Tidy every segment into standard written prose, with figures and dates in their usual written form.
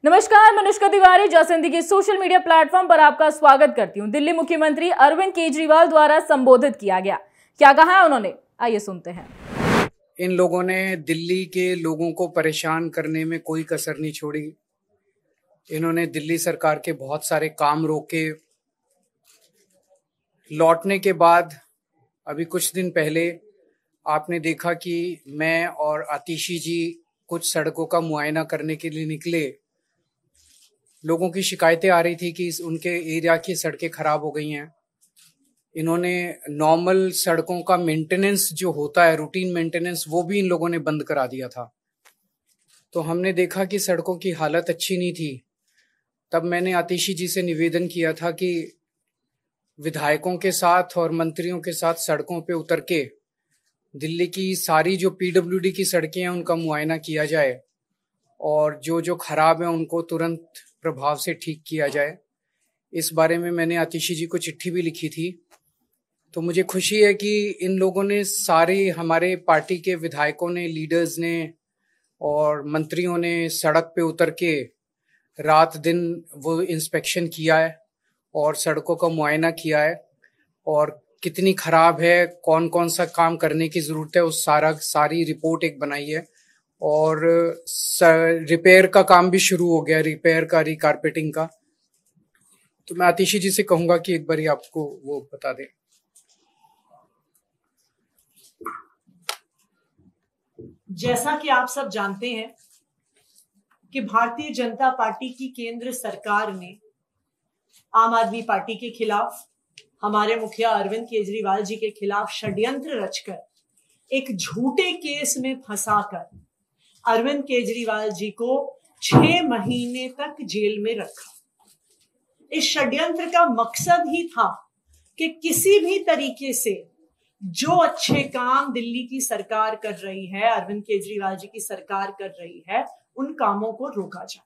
नमस्कार, मनुष्का तिवारी जसंती के social media platform पर आपका स्वागत करती हूं। दिल्ली मुख्यमंत्री अरविंद केजरीवाल द्वारा संबोधित किया गया, क्या कहा है उन्होंने, आइए सुनते हैं। इन लोगों ने दिल्ली के लोगों को परेशान करने में कोई कसर नहीं छोड़ी। इन्होंने दिल्ली सरकार के बहुत सारे काम रोके। लौटने के बाद अभी कुछ दिन पहले आपने देखा कि मैं और आतिशी जी कुछ सड़कों का मुआयना करने के लिए निकले। लोगों की शिकायतें आ रही थी कि उनके एरिया की सड़कें खराब हो गई हैं। इन्होंने नॉर्मल सड़कों का मेंटेनेंस जो होता है, रूटीन मेंटेनेंस, वो भी इन लोगों ने बंद करा दिया था। तो हमने देखा कि सड़कों की हालत अच्छी नहीं थी। तब मैंने आतिशी जी से निवेदन किया था कि विधायकों के साथ और मंत्रियों के साथ सड़कों पे उतर के दिल्ली की सारी जो पीडब्ल्यूडी की सड़कें हैं उनका मुआयना किया जाए और जो जो खराब है उनको तुरंत प्रभाव से ठीक किया जाए। इस बारे में मैंने आतिशी जी को चिट्ठी भी लिखी थी। तो मुझे खुशी है कि इन लोगों ने, सारे हमारे पार्टी के विधायकों ने, लीडर्स ने और मंत्रियों ने सड़क पे उतर के रात दिन वो इंस्पेक्शन किया है और सड़कों का मुआयना किया है और कितनी खराब है, कौन कौन सा काम करने की ज़रूरत है, उस सारी रिपोर्ट एक बनाई है। और रिपेयर का काम भी शुरू हो गया, रिपेयर का, रिकारपेटिंग का। तो मैं आतिशी जी से कहूँगा कि एक बार आपको वो बता दें। जैसा कि आप सब जानते हैं कि भारतीय जनता पार्टी की केंद्र सरकार ने आम आदमी पार्टी के खिलाफ, हमारे मुखिया अरविंद केजरीवाल जी के खिलाफ षड्यंत्र रचकर एक झूठे केस में फंसाकर अरविंद केजरीवाल जी को 6 महीने तक जेल में रखा। इस षड्यंत्र का मकसद ही था कि किसी भी तरीके से जो अच्छे काम दिल्ली की सरकार कर रही है, अरविंद केजरीवाल जी की सरकार कर रही है, उन कामों को रोका जाए।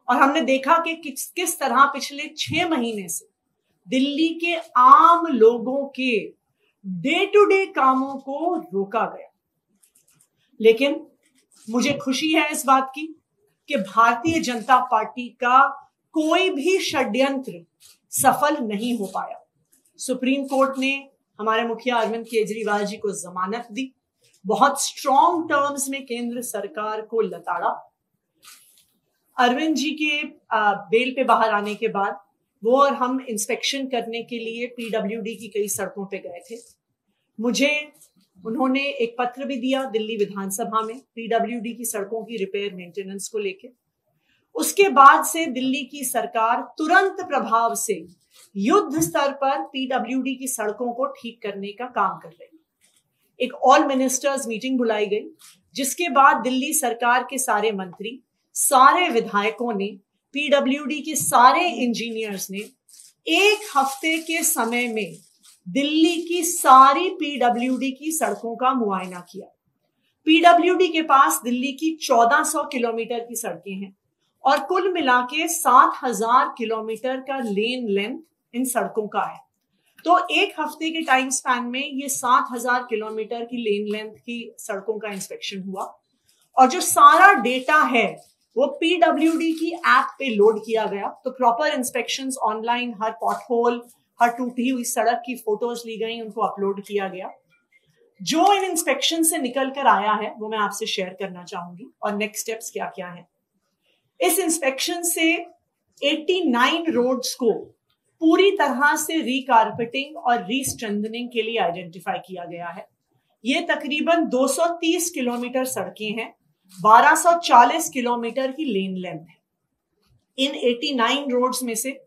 और हमने देखा कि किस तरह पिछले 6 महीने से दिल्ली के आम लोगों के डे टू डे कामों को रोका गया। लेकिन मुझे खुशी है इस बात की कि भारतीय जनता पार्टी का कोई भी षड्यंत्र सफल नहीं हो पाया। सुप्रीम कोर्ट ने हमारे मुखिया अरविंद केजरीवाल जी को जमानत दी, बहुत स्ट्रॉन्ग टर्म्स में केंद्र सरकार को लताड़ा। अरविंद जी के बेल पे बाहर आने के बाद वो और हम इंस्पेक्शन करने के लिए पीडब्ल्यूडी की कई सड़कों पे गए थे। मुझे उन्होंने एक पत्र भी दिया दिल्ली विधानसभा में पीडब्ल्यूडी की सड़कों की रिपेयर मेंटेनेंस को लेकर। उसके बाद से दिल्ली की सरकार तुरंत प्रभाव से युद्ध स्तर पर पीडब्ल्यूडी की सड़कों को ठीक करने का काम कर रही। एक ऑल मिनिस्टर्स मीटिंग बुलाई गई, जिसके बाद दिल्ली सरकार के सारे मंत्री, सारे विधायकों ने, पीडब्ल्यूडी के सारे इंजीनियर्स ने 1 हफ्ते के समय में दिल्ली की सारी पीडब्ल्यूडी की सड़कों का मुआयना किया। पीडब्ल्यूडी के पास दिल्ली की 1400 किलोमीटर की सड़कें हैं और कुल मिला के 7000 किलोमीटर का लेन लेंथ इन सड़कों का है। तो 1 हफ्ते के टाइम स्पैन में ये 7000 किलोमीटर की लेन लेंथ की सड़कों का इंस्पेक्शन हुआ और जो सारा डेटा है वो पीडब्ल्यूडी की ऐप पे लोड किया गया। तो प्रॉपर इंस्पेक्शंस ऑनलाइन, हर पॉटहोल, हर टूटी हुई सड़क की फोटोज ली गई, उनको अपलोड किया गया। जो इन इंस्पेक्शन से निकल कर आया है वो मैं आपसे शेयर करना चाहूंगी और नेक्स्ट स्टेप्स क्या क्या है। इस इंस्पेक्शन से 89 रोड्स को पूरी तरह से रिकारपेटिंग और रीस्ट्रेंथनिंग के लिए आइडेंटिफाई किया गया है। ये तकरीबन 230 किलोमीटर सड़कें हैं, 1240 किलोमीटर की लेन लेंथ है। इन 89 रोड्स में से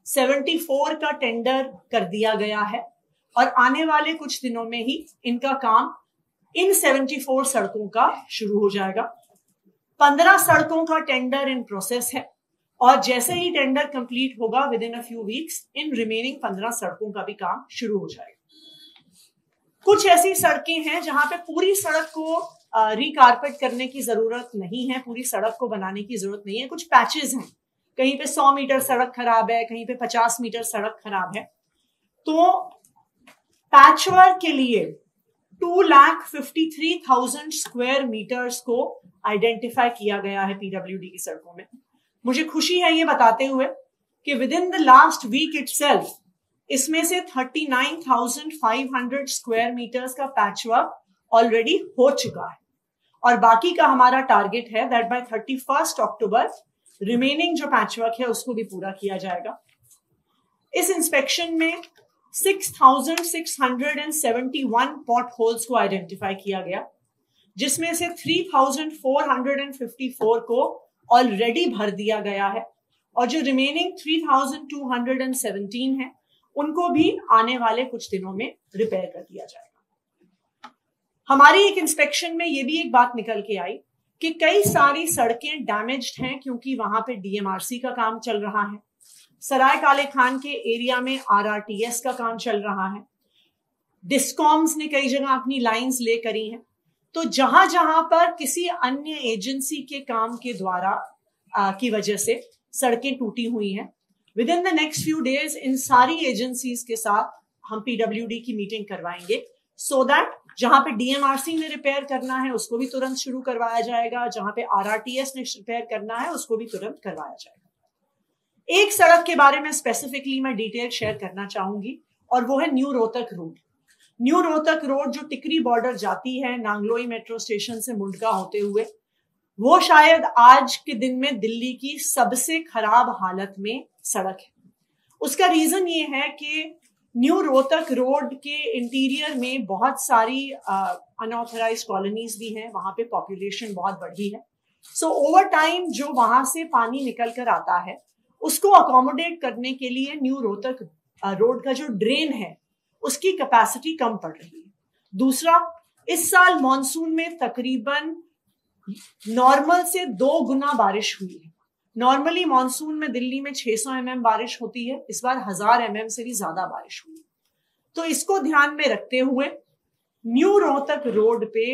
74 का टेंडर कर दिया गया है और आने वाले कुछ दिनों में ही इनका काम इन 74 सड़कों का शुरू हो जाएगा। 15 सड़कों का टेंडर इन प्रोसेस है और जैसे ही टेंडर कंप्लीट होगा with in a few weeks in remaining 15 सड़कों का भी काम शुरू हो जाएगा। कुछ ऐसी सड़कें हैं जहां पे पूरी सड़क को रिकारपेट करने की जरूरत नहीं है, पूरी सड़क को बनाने की जरूरत नहीं है। कुछ पैचेस हैं, कहीं पे 100 मीटर सड़क खराब है, कहीं पे 50 मीटर सड़क खराब है। तो पैचवर्क के लिए 2,53,000 स्क्वायर मीटर्स को आइडेंटिफाई किया गया है पीडब्ल्यूडी की सड़कों में। मुझे खुशी है ये बताते हुए कि within the last week itself इसमें से 39,500 स्क्वायर मीटर्स का पैचवर्क ऑलरेडी हो चुका है और बाकी का हमारा टारगेट है दैट बाय 31 अक्टूबर रिमेनिंग जो पैचवर्क है उसको भी पूरा किया जाएगा। इस इंस्पेक्शन में 6,671 पॉट होल्स को आइडेंटिफाई किया गया, जिसमें से 3,454 को ऑलरेडी भर दिया गया है और जो रिमेनिंग 3,217 है उनको भी आने वाले कुछ दिनों में रिपेयर कर दिया जाएगा। हमारी एक इंस्पेक्शन में ये भी एक बात निकल के आई कि कई सारी सड़कें डैमेज्ड हैं क्योंकि वहां पे डीएमआरसी का काम चल रहा है, सराय काले खान के एरिया में आरआरटीएस का काम चल रहा है, डिस्कॉम्स ने कई जगह अपनी लाइंस ले करी हैं। तो जहां जहां पर किसी अन्य एजेंसी के काम के द्वारा की वजह से सड़कें टूटी हुई हैं, with in the next few days in सारी एजेंसीज के साथ हम पीडब्ल्यूडी की मीटिंग करवाएंगे सो दैट जहां पे डीएमआरसी ने रिपेयर करना है उसको भी तुरंत शुरू करवाया जाएगा, जहां पे आरआरटीएस ने रिपेयर करना है उसको भी तुरंत करवाया जाएगा। एक सड़क के बारे में स्पेसिफिकली मैं डिटेल शेयर करना चाहूंगी और वो है new Rohtak road. New Rohtak road जो टिकरी बॉर्डर जाती है नांगलोई मेट्रो स्टेशन से मुंडका होते हुए, वो शायद आज के दिन में दिल्ली की सबसे खराब हालत में सड़क है। उसका रीजन ये है कि न्यू रोहतक रोड के इंटीरियर में बहुत सारी अनऑथराइज्ड कॉलोनीज भी हैं, वहां पे पॉपुलेशन बहुत बढ़ी है। सो ओवर टाइम जो वहां से पानी निकल कर आता है उसको अकोमोडेट करने के लिए न्यू रोहतक रोड का जो ड्रेन है उसकी कैपेसिटी कम पड़ रही है। दूसरा, इस साल मॉनसून में तकरीबन नॉर्मल से 2 गुना बारिश हुई है। नॉर्मली मॉनसून में दिल्ली में 600 mm बारिश होती है, इस बार 1000 mm से भी ज्यादा बारिश हुई। तो इसको ध्यान में रखते हुए न्यू रोहतक रोड पे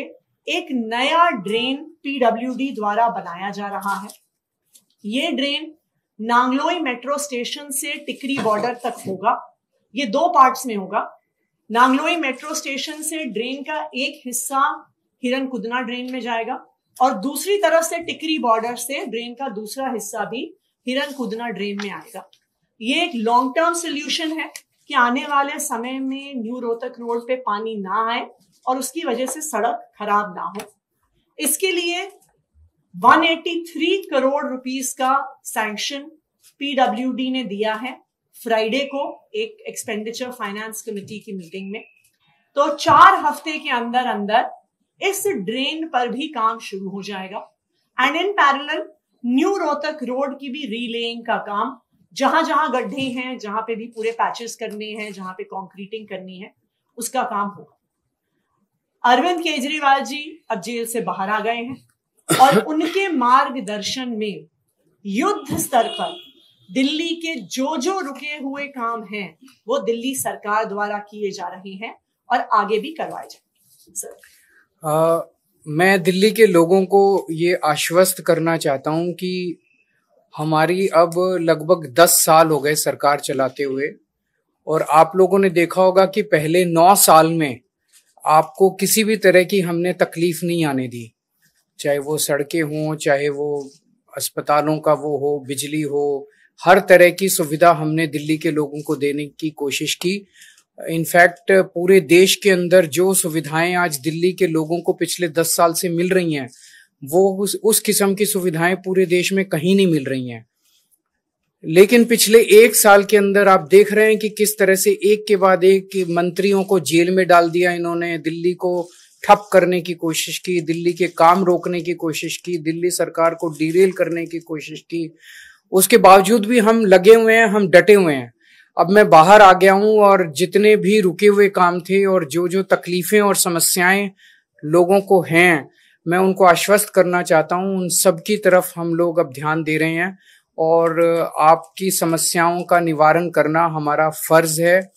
एक नया ड्रेन पीडब्ल्यूडी द्वारा बनाया जा रहा है। ये ड्रेन नांगलोई मेट्रो स्टेशन से टिकरी बॉर्डर तक होगा। ये 2 पार्ट्स में होगा। नांगलोई मेट्रो स्टेशन से ड्रेन का एक हिस्सा हिरनकुदना ड्रेन में जाएगा और दूसरी तरफ से टिकरी बॉर्डर से ड्रेन का दूसरा हिस्सा भी हिरनकुदना ड्रेन में आएगा। ये एक लॉन्ग टर्म सोल्यूशन है कि आने वाले समय में न्यू रोहतक रोड पे पानी ना आए और उसकी वजह से सड़क खराब ना हो। इसके लिए 183 करोड़ रुपीस का सैंक्शन पीडब्ल्यूडी ने दिया है फ्राइडे को एक एक्सपेंडिचर फाइनेंस कमेटी की मीटिंग में। तो 4 हफ्ते के अंदर अंदर इस ड्रेन पर भी काम शुरू हो जाएगा and in parallel new Rohtak road की भी रीलेइंग का काम, जहां जहां गड्ढे हैं, जहां पे भी पूरे पैचेस करने हैं, जहां पे कंक्रीटिंग करनी है, उसका काम होगा। अरविंद केजरीवाल जी अब जेल से बाहर आ गए हैं और उनके मार्गदर्शन में युद्ध स्तर पर दिल्ली के जो रुके हुए काम हैं वो दिल्ली सरकार द्वारा किए जा रहे हैं और आगे भी करवाए जाएंगे। सर, मैं दिल्ली के लोगों को ये आश्वस्त करना चाहता हूं कि हमारी अब लगभग 10 साल हो गए सरकार चलाते हुए और आप लोगों ने देखा होगा कि पहले 9 साल में आपको किसी भी तरह की हमने तकलीफ नहीं आने दी, चाहे वो सड़कें हों, चाहे वो अस्पतालों का वो हो, बिजली हो, हर तरह की सुविधा हमने दिल्ली के लोगों को देने की कोशिश की। इनफैक्ट पूरे देश के अंदर जो सुविधाएं आज दिल्ली के लोगों को पिछले 10 साल से मिल रही हैं वो उस किस्म की सुविधाएं पूरे देश में कहीं नहीं मिल रही हैं। लेकिन पिछले 1 साल के अंदर आप देख रहे हैं कि किस तरह से एक के बाद एक मंत्रियों को जेल में डाल दिया इन्होंने, दिल्ली को ठप करने की कोशिश की, दिल्ली के काम रोकने की कोशिश की, दिल्ली सरकार को डिरेल करने की कोशिश की। उसके बावजूद भी हम लगे हुए हैं, हम डटे हुए हैं। अब मैं बाहर आ गया हूं और जितने भी रुके हुए काम थे और जो तकलीफें और समस्याएं लोगों को हैं, मैं उनको आश्वस्त करना चाहता हूं। उन सब की तरफ हम लोग अब ध्यान दे रहे हैं और आपकी समस्याओं का निवारण करना हमारा फर्ज है।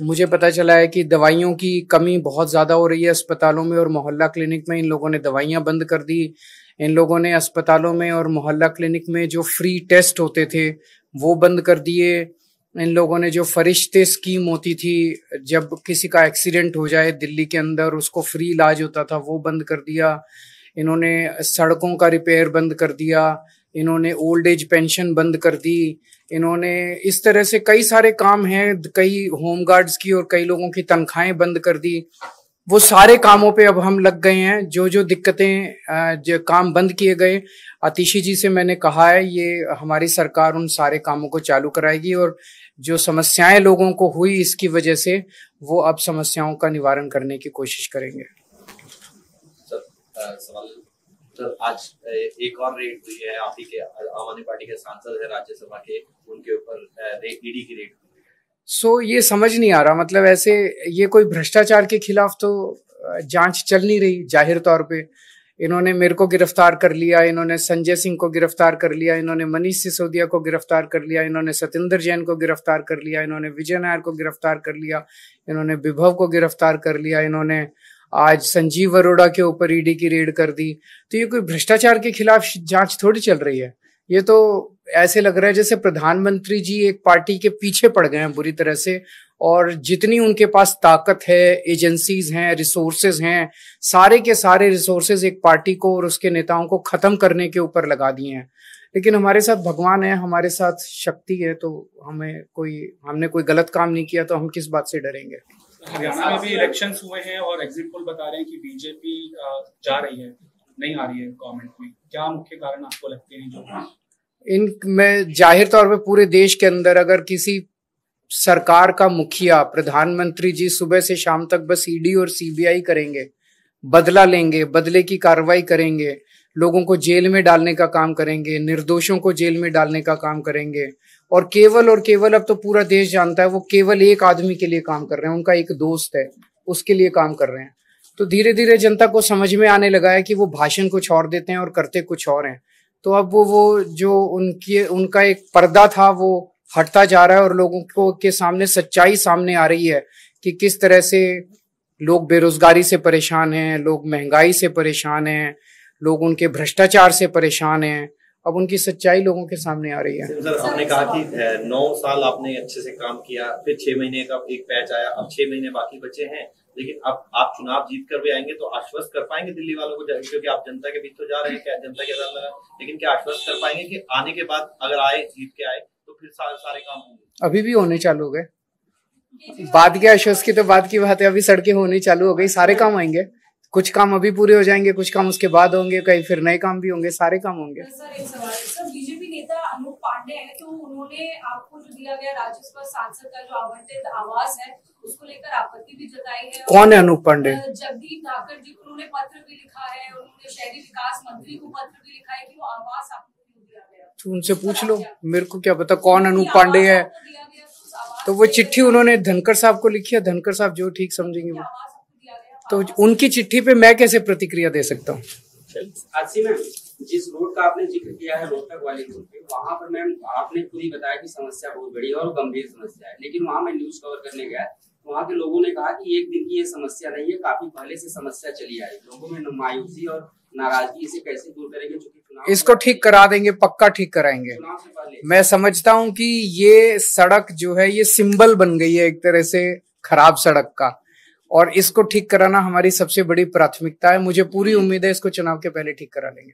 मुझे पता चला है कि दवाइयों की कमी बहुत ज़्यादा हो रही है अस्पतालों में और मोहल्ला क्लिनिक में। इन लोगों ने दवाइयाँ बंद कर दी। इन लोगों ने अस्पतालों में और मोहल्ला क्लिनिक में जो फ्री टेस्ट होते थे वो बंद कर दिए। इन लोगों ने जो फरिश्ते स्कीम होती थी, जब किसी का एक्सीडेंट हो जाए दिल्ली के अंदर उसको फ्री इलाज होता था, वो बंद कर दिया। इन्होंने सड़कों का रिपेयर बंद कर दिया। इन्होंने ओल्ड एज पेंशन बंद कर दी, इन्होंने इस तरह से कई सारे काम हैं, कई होमगार्ड्स की और कई लोगों की तनख्वाहें बंद कर दी। वो सारे कामों पे अब हम लग गए हैं। जो जो दिक्कतें जो काम बंद किए गए, आतिशी जी से मैंने कहा है ये हमारी सरकार उन सारे कामों को चालू कराएगी और जो समस्याएं लोगों को हुई इसकी वजह से वो अब समस्याओं का निवारण करने की कोशिश करेंगे। सवाल सर, आज एक और रेड हुई है, आप ही के आम आदमी पार्टी के सांसद है राज्यसभा के, उनके ऊपर ईडी की रेड। ये समझ नहीं आ रहा, मतलब ऐसे ये कोई भ्रष्टाचार के खिलाफ तो जांच चल नहीं रही। जाहिर तौर पे इन्होंने मेरे को गिरफ्तार कर लिया, इन्होंने संजय सिंह को गिरफ्तार कर लिया, इन्होंने मनीष सिसोदिया को गिरफ्तार कर लिया, इन्होंने सत्येंद्र जैन को गिरफ्तार कर लिया, इन्होंने विजय नायर को गिरफ्तार कर लिया, इन्होंने विभव को गिरफ्तार कर लिया, इन्होंने आज संजीव अरोड़ा के ऊपर ईडी की रेड कर दी। तो ये कोई भ्रष्टाचार के खिलाफ जांच थोड़ी चल रही है। ये तो ऐसे लग रहा है जैसे प्रधानमंत्री जी एक पार्टी के पीछे पड़ गए हैं बुरी तरह से, और जितनी उनके पास ताकत है, एजेंसीज हैं, रिसोर्सेज हैं, सारे के सारे रिसोर्सेज एक पार्टी को और उसके नेताओं को खत्म करने के ऊपर लगा दिए हैं। लेकिन हमारे साथ भगवान है, हमारे साथ शक्ति है, तो हमने कोई गलत काम नहीं किया तो हम किस बात से डरेंगे। हरियाणा में भी इलेक्शंस हुए हैं और एग्जिट पोल बता रहे हैं कि बीजेपी जा रही है, नहीं आ रही है गवर्नमेंट में। क्या मुख्य कारण आपको लगते हैं जो मैं जाहिर तौर पे पूरे देश के अंदर अगर किसी सरकार का मुखिया, प्रधानमंत्री जी सुबह से शाम तक बस ईडी और सीबीआई करेंगे, बदला लेंगे, बदले की कार्रवाई करेंगे, लोगों को जेल में डालने का काम करेंगे, निर्दोषों को जेल में डालने का काम करेंगे, और केवल अब तो पूरा देश जानता है वो केवल एक आदमी के लिए काम कर रहे हैं, उनका एक दोस्त है उसके लिए काम कर रहे हैं। तो धीरे धीरे जनता को समझ में आने लगा है कि वो भाषण कुछ और देते हैं और करते कुछ और हैं। तो अब वो जो उनका एक पर्दा था वो हटता जा रहा है और लोगों को के सामने सच्चाई सामने आ रही है कि किस तरह से लोग बेरोजगारी से परेशान हैं, लोग महंगाई से परेशान हैं, लोग उनके भ्रष्टाचार से परेशान हैं। अब उनकी सच्चाई लोगों के सामने आ रही है। सर, आपने कहा कि 9 साल आपने अच्छे से काम किया, फिर 6 महीने का एक पैच आया, अब 6 महीने बाकी बचे हैं, लेकिन अब आप चुनाव जीत कर भी आएंगे तो आश्वस्त कर पाएंगे दिल्ली वालों को, क्योंकि आप जनता के बीच तो जा रहे हैं, क्या जनता के साथ लगा, लेकिन क्या आश्वस्त कर पाएंगे कि आने के बाद अगर आए, जीत के आए तो फिर सारे काम होंगे? अभी भी होने चालू हो गए, बाद के आश्वस्त की तो बात की बात है। अभी सड़कें होनी चालू हो गई, सारे काम आएंगे। कुछ काम अभी पूरे हो जाएंगे, कुछ काम उसके बाद होंगे, कहीं फिर नए काम भी होंगे, सारे काम होंगे। सर एक सवाल, सर बीजेपी नेता अनूप पांडे हैं, तो उन्होंने आपको जो दिया गया राज्यसभा सांसद का जो आवंटित आवास है उसको लेकर आपत्ति भी जताई है। कौन है अनूप पांडे? जगदीप धाकड़ जी को उन्होंने पत्र भी लिखा है, उन्होंने शहरी विकास मंत्री को पत्र भी लिखा है कि वो आवास आपको क्यों दिया गया। तो उनसे पूछ लो, मेरे को क्या पता कौन अनूप पांडे है। तो वो चिट्ठी उन्होंने धनखड़ साहब को लिखी है, धनखड़ साहब जो ठीक समझेंगे वो। तो उनकी चिट्ठी पे मैं कैसे प्रतिक्रिया दे सकता हूँ? आशी मैम, जिस रोड का आपने जिक्र किया है, रोहतक वाली रोड पे, वहाँ पर मैम आपने खुद ही बताया कि समस्या बहुत बड़ी है और गंभीर समस्या है, लेकिन वहाँ मैं न्यूज कवर करने गया, वहाँ के लोगों ने कहा कि एक दिन की ये समस्या नहीं है, काफी पहले से समस्या चली आ रही। लोगों में मायूसी और नाराजगी, इसे कैसे दूर करेंगे? इसको ठीक करा देंगे, पक्का ठीक कराएंगे। मैं समझता हूँ कि ये सड़क जो है ये सिंबल बन गई है एक तरह से खराब सड़क का, और इसको ठीक कराना हमारी सबसे बड़ी प्राथमिकता है। मुझे पूरी उम्मीद है इसको चुनाव के पहले ठीक करा लेंगे।